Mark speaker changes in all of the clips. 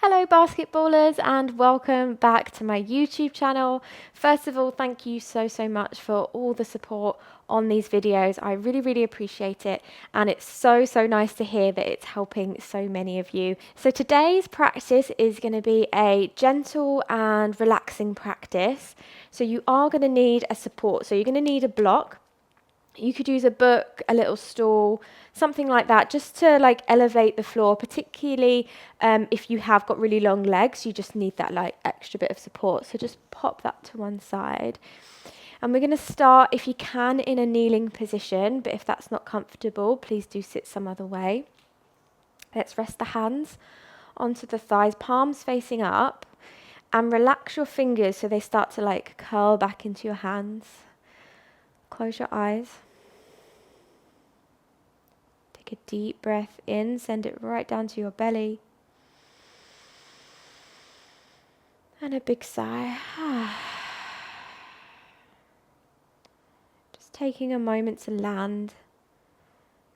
Speaker 1: Hello basketballers and welcome back to my YouTube channel. First of all, thank you so much for all the support on these videos. I really appreciate it, and it's so nice to hear that it's helping so many of you. So today's practice is going to be a gentle and relaxing practice. So you are going to need a support. So you're going to need a block. You could use a book, a little stool, something like that, just to like elevate the floor, particularly if you have got really long legs, you just need that like extra bit of support. So just pop that to one side. And we're going to start, if you can, in a kneeling position, but if that's not comfortable, please do sit some other way. Let's rest the hands onto the thighs, palms facing up, and relax your fingers so they start to like curl back into your hands. Close your eyes. Take a deep breath in, send it right down to your belly. And a big sigh. Just taking a moment to land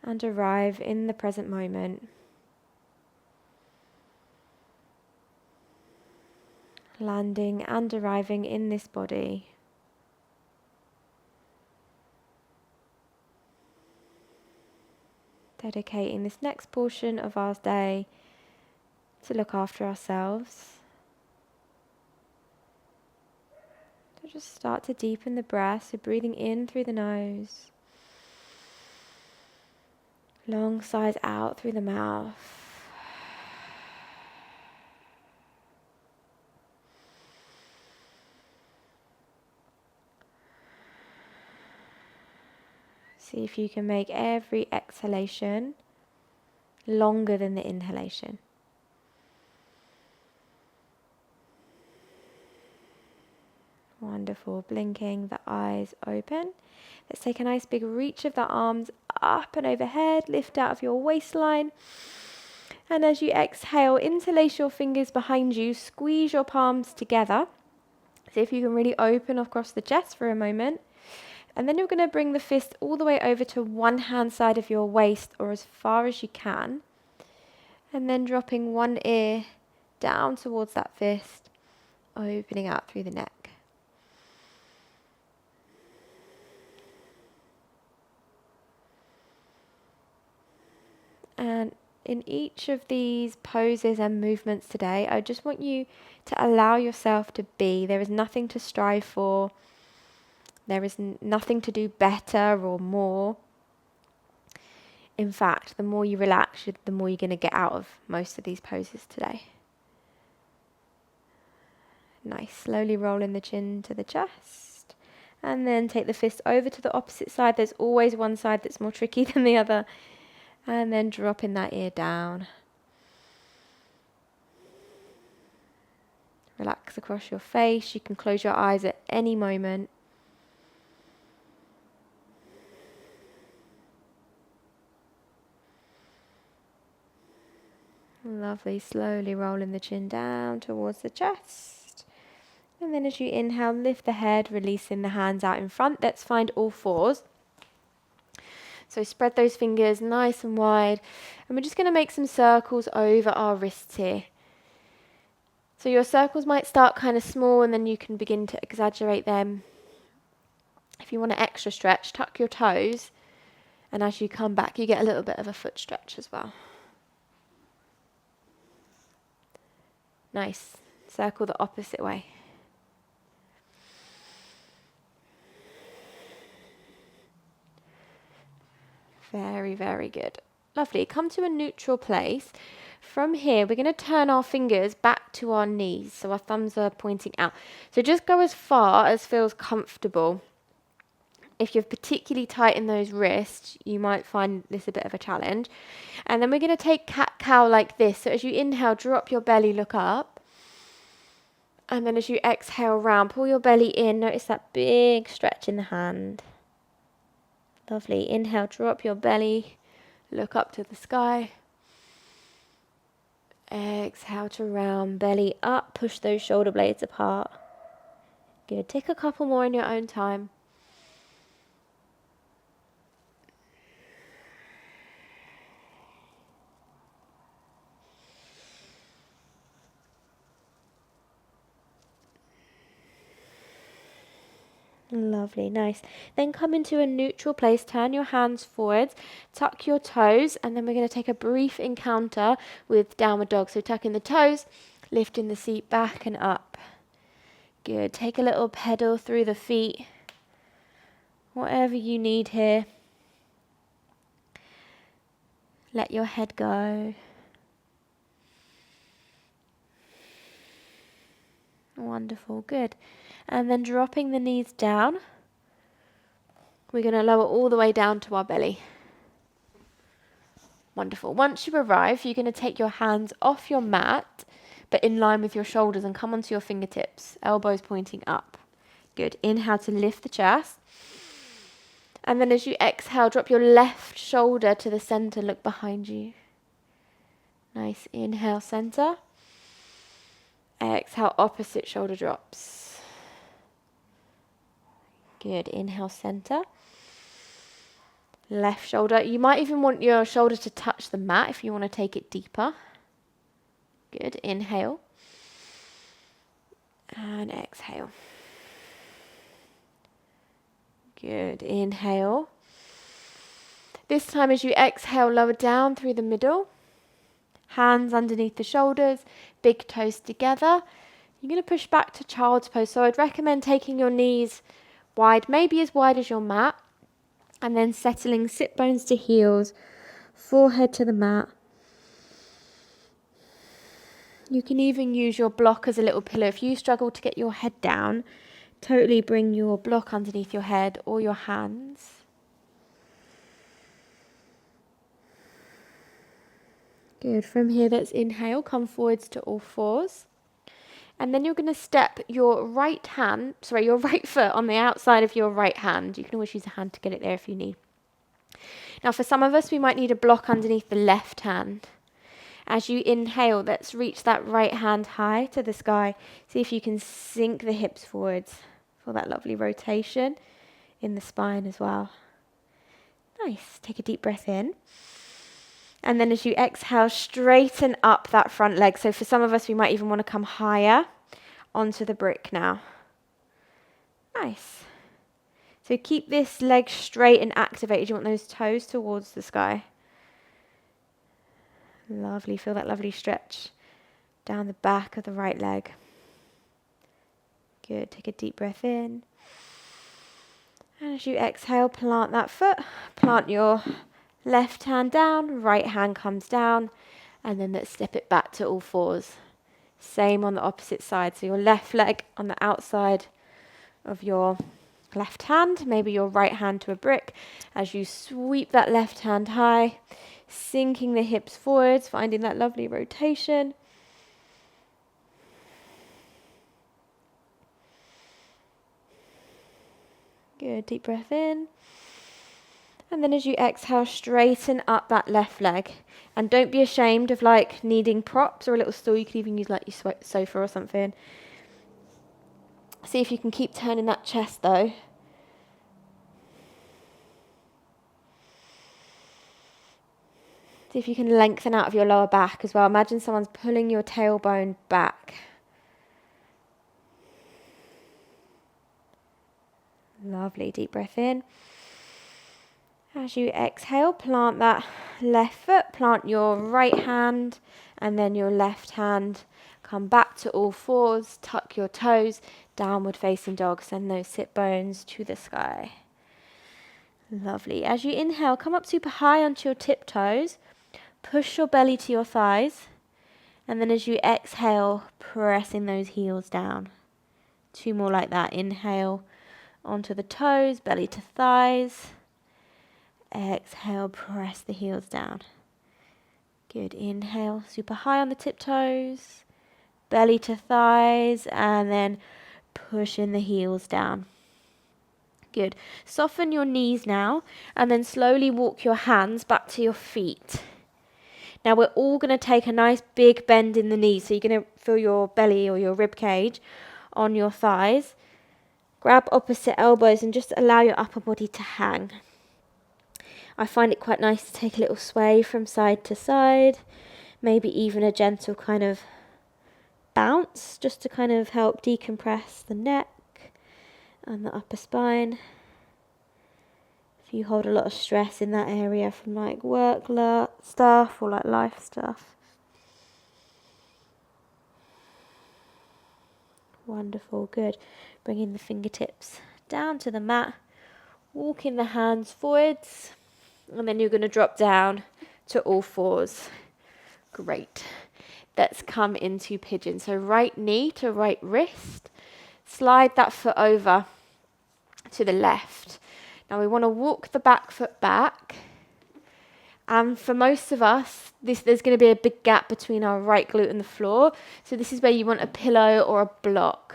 Speaker 1: and arrive in the present moment. Landing and arriving in this body. Dedicating this next portion of our day to look after ourselves. So just start to deepen the breath, so breathing in through the nose. Long sighs out through the mouth. See if you can make every exhalation longer than the inhalation. Wonderful. Blinking the eyes open. Let's take a nice big reach of the arms up and overhead. Lift out of your waistline. And as you exhale, interlace your fingers behind you. Squeeze your palms together. See if you can really open across the chest for a moment. And then you're going to bring the fist all the way over to one hand side of your waist, or as far as you can. And then dropping one ear down towards that fist, opening out through the neck. And in each of these poses and movements today, I just want you to allow yourself to be. There is nothing to strive for. There is nothing to do better or more. In fact, the more you relax, the more you're going to get out of most of these poses today. Nice. Slowly rolling the chin to the chest. And then take the fist over to the opposite side. There's always one side that's more tricky than the other. And then dropping that ear down. Relax across your face. You can close your eyes at any moment. Lovely. Slowly rolling the chin down towards the chest. And then as you inhale, lift the head, releasing the hands out in front. Let's find all fours. So spread those fingers nice and wide. And we're just going to make some circles over our wrists here. So your circles might start kind of small, and then you can begin to exaggerate them. If you want an extra stretch, tuck your toes. And as you come back, you get a little bit of a foot stretch as well. Nice. Circle the opposite way. Very good. Lovely. Come to a neutral place. From here, we're going to turn our fingers back to our knees, so our thumbs are pointing out. So just go as far as feels comfortable. If you're particularly tight in those wrists, you might find this a bit of a challenge. And then we're going to take cat-cow like this. So as you inhale, drop your belly, look up. And then as you exhale round, pull your belly in. Notice that big stretch in the hand. Lovely. Inhale, drop your belly, look up to the sky. Exhale to round, belly up, push those shoulder blades apart. Good. Take a couple more in your own time. Lovely, nice. Then come into a neutral place, turn your hands forwards, tuck your toes, and then we're going to take a brief encounter with downward dog. So tucking the toes, lifting the seat back and up. Good. Take a little pedal through the feet, whatever you need here. Let your head go. Wonderful, good. And then dropping the knees down, we're going to lower all the way down to our belly. Wonderful. Once you arrive, you're going to take your hands off your mat, but in line with your shoulders, and come onto your fingertips, elbows pointing up. Good. Inhale to lift the chest. And then as you exhale, drop your left shoulder to the center, look behind you. Nice. Inhale, center. Exhale, opposite shoulder drops. Good. Inhale, center. Left shoulder. You might even want your shoulder to touch the mat if you want to take it deeper. Good. Inhale. And exhale. Good. Inhale. This time as you exhale, lower down through the middle. Hands underneath the shoulders, big toes together. You're going to push back to child's pose. So I'd recommend taking your knees wide, maybe as wide as your mat. And then settling sit bones to heels, forehead to the mat. You can even use your block as a little pillow. If you struggle to get your head down, totally bring your block underneath your head or your hands. Good. From here, let's inhale, come forwards to all fours. And then you're going to step your right foot on the outside of your right hand. You can always use a hand to get it there if you need. Now, for some of us, we might need a block underneath the left hand. As you inhale, let's reach that right hand high to the sky. See if you can sink the hips forwards for that lovely rotation in the spine as well. Nice. Take a deep breath in. And then as you exhale, straighten up that front leg. So for some of us, we might even want to come higher onto the brick now. Nice. So keep this leg straight and activated. You want those toes towards the sky. Lovely. Feel that lovely stretch down the back of the right leg. Good. Take a deep breath in. And as you exhale, plant that foot. Plant your left hand down, right hand comes down, and then let's step it back to all fours. Same on the opposite side. So your left leg on the outside of your left hand, maybe your right hand to a brick. As you sweep that left hand high, sinking the hips forwards, finding that lovely rotation. Good, deep breath in. And then as you exhale, straighten up that left leg. And don't be ashamed of needing props or a little stool. You could even use your sofa or something. See if you can keep turning that chest though. See if you can lengthen out of your lower back as well. Imagine someone's pulling your tailbone back. Lovely, deep breath in. As you exhale, plant that left foot, plant your right hand, and then your left hand. Come back to all fours, tuck your toes, downward facing dog. Send those sit bones to the sky. Lovely. As you inhale, come up super high onto your tiptoes. Push your belly to your thighs. And then as you exhale, pressing those heels down. 2 more like that. Inhale onto the toes, belly to thighs. Exhale, press the heels down. Good. Inhale, super high on the tiptoes, belly to thighs, and then pushing the heels down. Good. Soften your knees now, and then slowly walk your hands back to your feet. Now we're all going to take a nice big bend in the knees, so you're going to feel your belly or your rib cage on your thighs. Grab opposite elbows and just allow your upper body to hang. I find it quite nice to take a little sway from side to side, maybe even a gentle kind of bounce, just to kind of help decompress the neck and the upper spine. If you hold a lot of stress in that area from like work stuff or like life stuff. Wonderful, good. Bringing the fingertips down to the mat, walking the hands forwards, and then you're going to drop down to all fours. Great. Let's come into pigeon. So right knee to right wrist, slide that foot over to the left. Now we want to walk the back foot back. And for most of us, there's going to be a big gap between our right glute and the floor. So this is where you want a pillow or a block.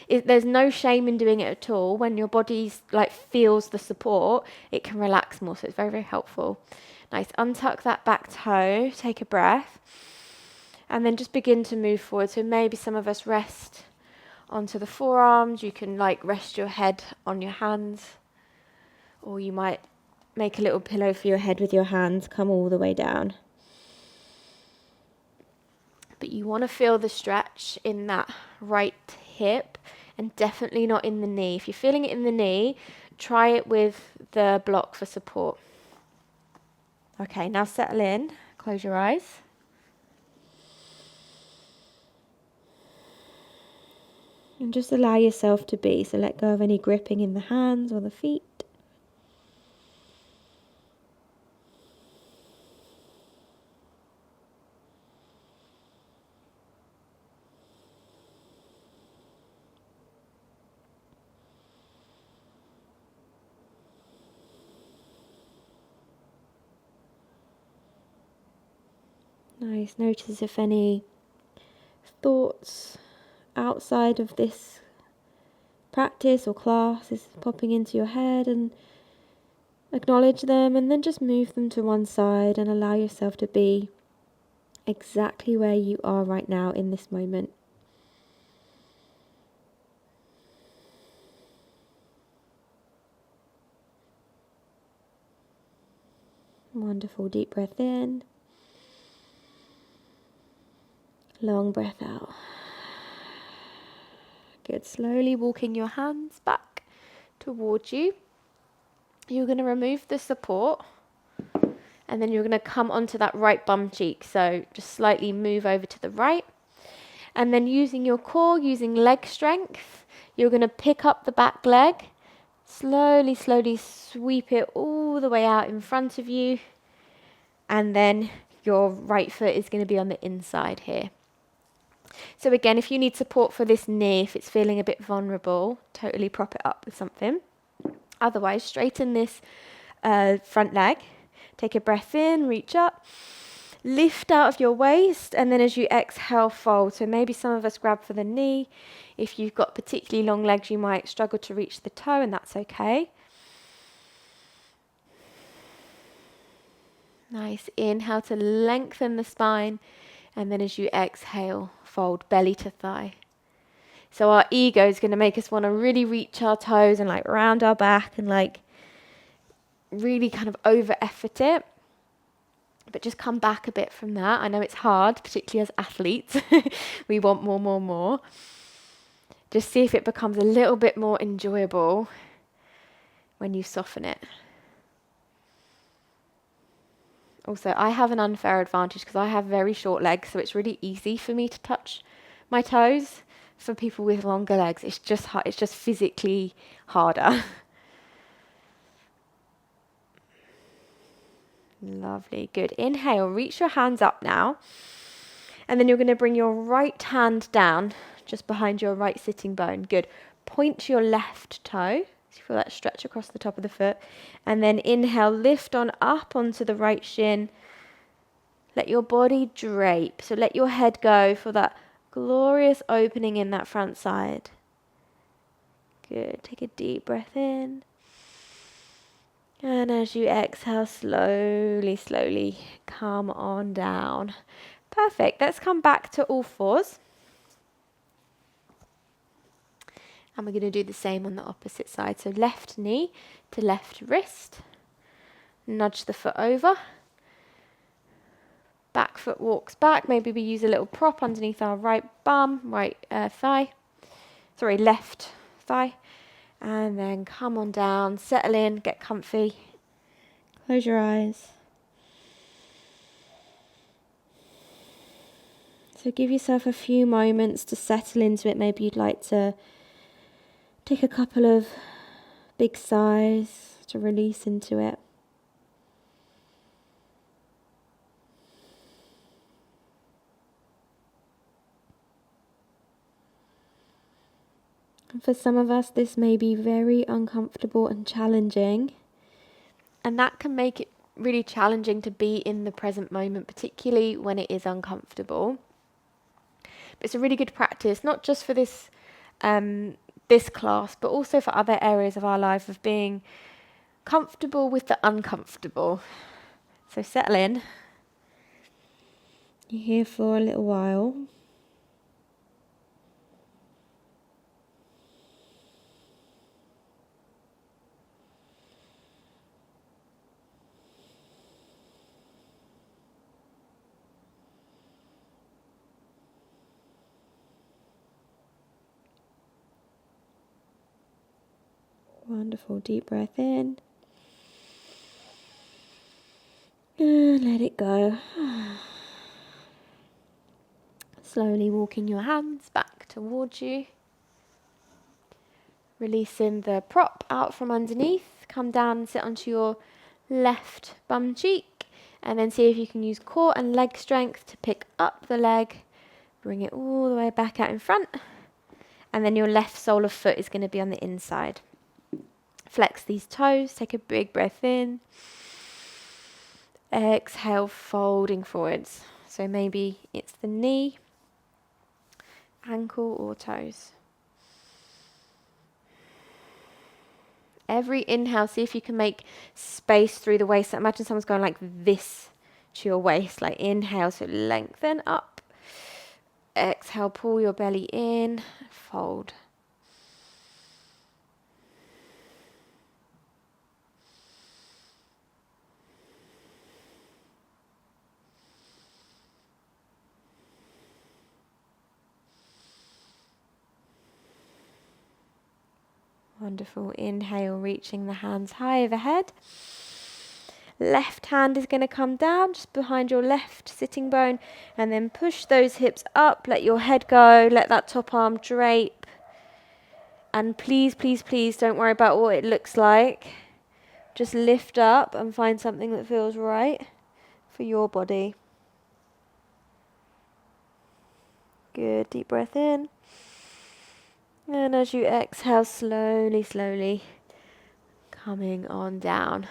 Speaker 1: There's no shame in doing it at all. When your body like feels the support, it can relax more. So it's very, very helpful. Nice. Untuck that back toe. Take a breath. And then just begin to move forward. So maybe some of us rest onto the forearms. You can like rest your head on your hands. Or you might make a little pillow for your head with your hands. Come all the way down. But you want to feel the stretch in that right hip and definitely not in the knee. If you're feeling it in the knee, try it with the block for support. Okay, now settle in. Close your eyes. And just allow yourself to be. So let go of any gripping in the hands or the feet. Nice. Notice if any thoughts outside of this practice or class is popping into your head, and acknowledge them, and then just move them to one side and allow yourself to be exactly where you are right now in this moment. Wonderful. Deep breath in. Long breath out. Good. Slowly walking your hands back towards you. You're going to remove the support, and then you're going to come onto that right bum cheek. So just slightly move over to the right. And then using your core, using leg strength, you're going to pick up the back leg. Slowly, slowly sweep it all the way out in front of you. And then your right foot is going to be on the inside here. So again, if you need support for this knee, if it's feeling a bit vulnerable, totally prop it up with something. Otherwise, straighten this front leg. Take a breath in, reach up, lift out of your waist, and then as you exhale, fold. So maybe some of us grab for the knee. If you've got particularly long legs, you might struggle to reach the toe, and that's okay. Nice. Inhale to lengthen the spine, and then as you exhale, fold belly to thigh. So our ego is going to make us want to really reach our toes and like round our back and like really kind of over effort it. But just come back a bit from that. I know it's hard, particularly as athletes. We want more, more, more. Just see if it becomes a little bit more enjoyable when you soften it. Also, I have an unfair advantage because I have very short legs, so it's really easy for me to touch my toes. For people with longer legs, it's just hard. It's just physically harder. Lovely, good. Inhale, reach your hands up now. And then you're going to bring your right hand down, just behind your right sitting bone. Good. Point your left toe. So you feel that stretch across the top of the foot. And then inhale, lift on up onto the right shin. Let your body drape. So let your head go for that glorious opening in that front side. Good. Take a deep breath in. And as you exhale, slowly, slowly come on down. Perfect. Let's come back to all fours. And we're going to do the same on the opposite side. So left knee to left wrist. Nudge the foot over. Back foot walks back. Maybe we use a little prop underneath our right bum, right thigh. Sorry, left thigh. And then come on down, settle in, get comfy. Close your eyes. So give yourself a few moments to settle into it. Maybe you'd like to take a couple of big sighs to release into it. And for some of us, this may be very uncomfortable and challenging. And that can make it really challenging to be in the present moment, particularly when it is uncomfortable. But it's a really good practice, not just for this class, but also for other areas of our life, of being comfortable with the uncomfortable. So settle in. You're here for a little while. Wonderful, deep breath in. And let it go. Slowly walking your hands back towards you. Releasing the prop out from underneath. Come down and sit onto your left bum cheek. And then see if you can use core and leg strength to pick up the leg. Bring it all the way back out in front. And then your left sole of foot is going to be on the inside. Flex these toes. Take a big breath in. Exhale, folding forwards. So maybe it's the knee, ankle or toes. Every inhale, see if you can make space through the waist. So imagine someone's going like this to your waist. Like inhale, so lengthen up. Exhale, pull your belly in, fold. Wonderful. Inhale, reaching the hands high overhead. Left hand is going to come down just behind your left sitting bone, and then push those hips up. Let your head go. Let that top arm drape. And please, please, please don't worry about what it looks like. Just lift up and find something that feels right for your body. Good. Deep breath in. And as you exhale, slowly, slowly coming on down.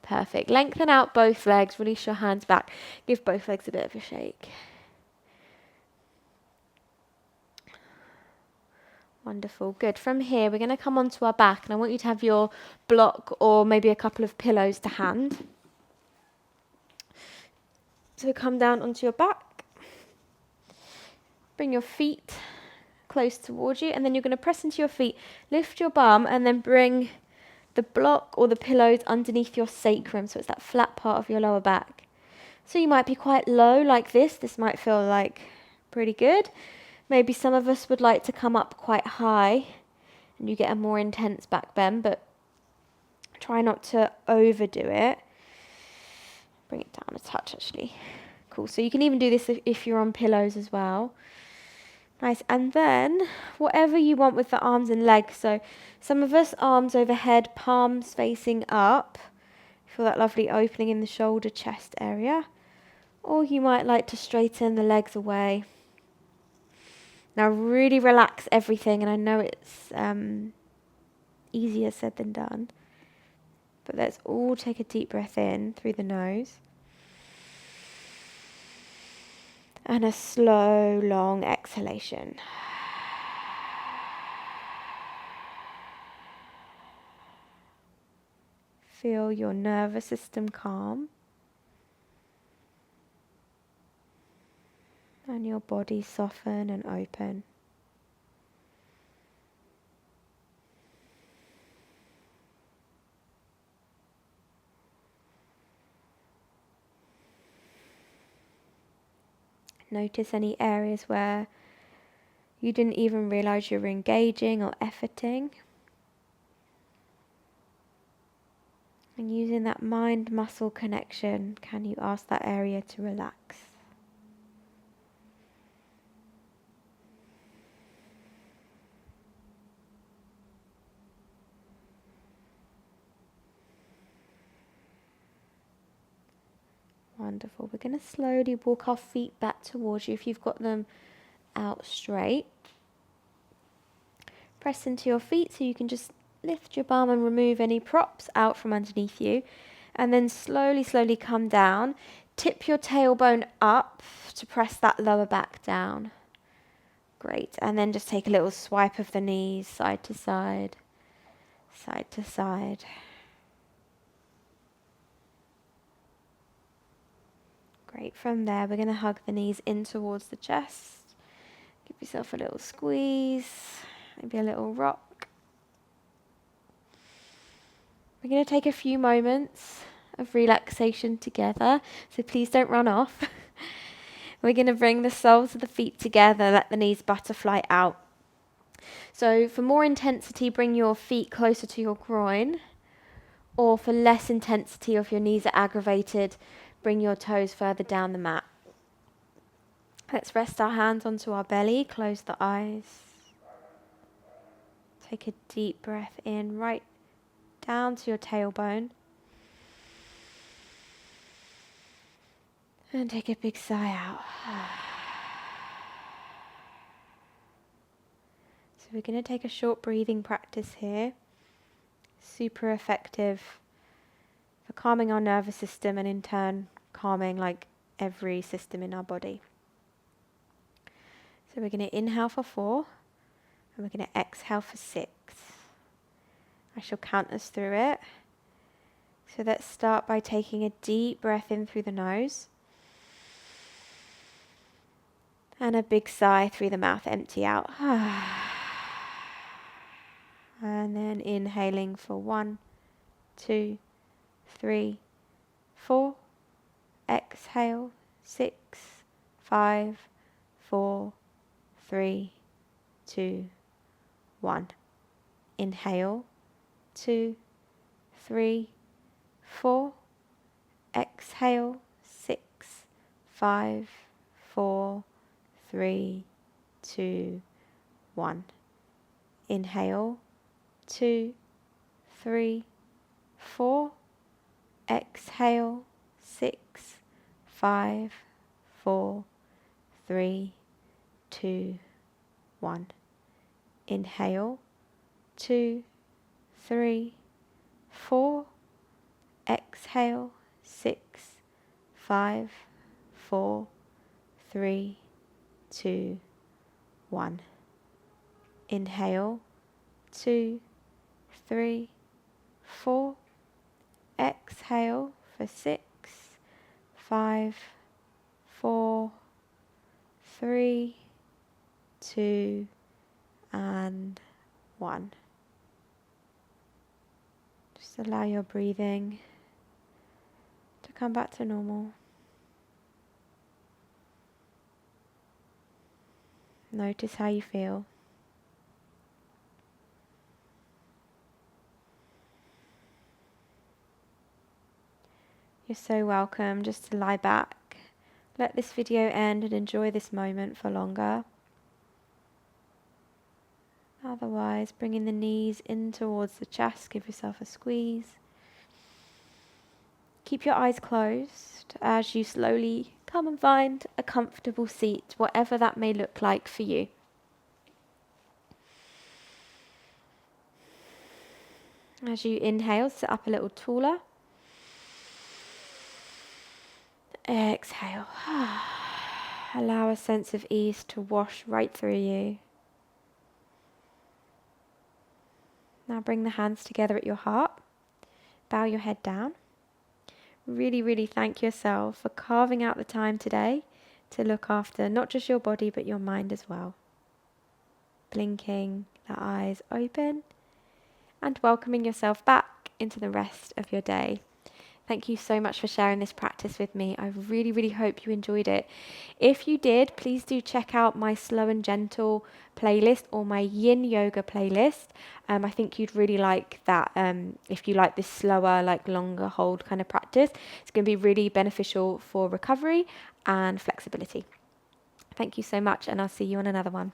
Speaker 1: Perfect. Lengthen out both legs. Release your hands back. Give both legs a bit of a shake. Wonderful. Good. From here, we're going to come onto our back, and I want you to have your block or maybe a couple of pillows to hand. So come down onto your back. Bring your feet close towards you, and then you're going to press into your feet. Lift your bum, and then bring the block or the pillows underneath your sacrum, so it's that flat part of your lower back. So you might be quite low like this. This might feel like pretty good. Maybe some of us would like to come up quite high and you get a more intense back bend, but try not to overdo it. Bring it down a touch actually. Cool. So you can even do this if you're on pillows as well. Nice. And then whatever you want with the arms and legs. So some of us, arms overhead, palms facing up. Feel that lovely opening in the shoulder chest area. Or you might like to straighten the legs away. Now really relax everything, and I know it's easier said than done. But let's all take a deep breath in through the nose. And a slow, long exhalation. Feel your nervous system calm. And your body soften and open. Notice any areas where you didn't even realize you were engaging or efforting. And using that mind-muscle connection, can you ask that area to relax? Wonderful. We're going to slowly walk our feet back towards you if you've got them out straight. Press into your feet so you can just lift your bum and remove any props out from underneath you. And then slowly, slowly come down. Tip your tailbone up to press that lower back down. Great. And then just take a little swipe of the knees, side to side, side to side. Great. From there, we're going to hug the knees in towards the chest. Give yourself a little squeeze, maybe a little rock. We're going to take a few moments of relaxation together, so please don't run off. We're going to bring the soles of the feet together, let the knees butterfly out. So for more intensity, bring your feet closer to your groin, or for less intensity, if your knees are aggravated, bring your toes further down the mat. Let's rest our hands onto our belly, close the eyes. Take a deep breath in, right down to your tailbone. And take a big sigh out. So we're going to take a short breathing practice here. Super effective for calming our nervous system and in turn calming like every system in our body. So we're going to inhale for 4 and we're going to exhale for 6. I shall count us through it. So let's start by taking a deep breath in through the nose and a big sigh through the mouth, empty out. And then inhaling for 1, 2, 3, 4. Exhale, 6, 5, 4, 3, 2, 1. Inhale, 2, 3, 4. Exhale, 6, 5, 4, 3, 2, 1. Inhale, 2, 3, 4. Exhale, 6, 5, 4, 3, 2, 1. Inhale, 2, 3, 4. Exhale, 6, 5, 4, 3, 2, 1. Inhale, 2, 3, 4. Exhale for 6, 5, 4, 3, 2, and 1. Just allow your breathing to come back to normal. Notice how you feel. You're so welcome just to lie back. Let this video end and enjoy this moment for longer. Otherwise, bringing the knees in towards the chest, give yourself a squeeze. Keep your eyes closed as you slowly come and find a comfortable seat, whatever that may look like for you. As you inhale, sit up a little taller. Exhale. Allow a sense of ease to wash right through you. Now bring the hands together at your heart. Bow your head down. Really, really thank yourself for carving out the time today to look after not just your body but your mind as well. Blinking the eyes open and welcoming yourself back into the rest of your day. Thank you so much for sharing this practice with me. I really, really hope you enjoyed it. If you did, please do check out my Slow and Gentle playlist or my Yin Yoga playlist. I think you'd really like that. If you like this slower, like longer hold kind of practice, it's going to be really beneficial for recovery and flexibility. Thank you so much, and I'll see you on another one.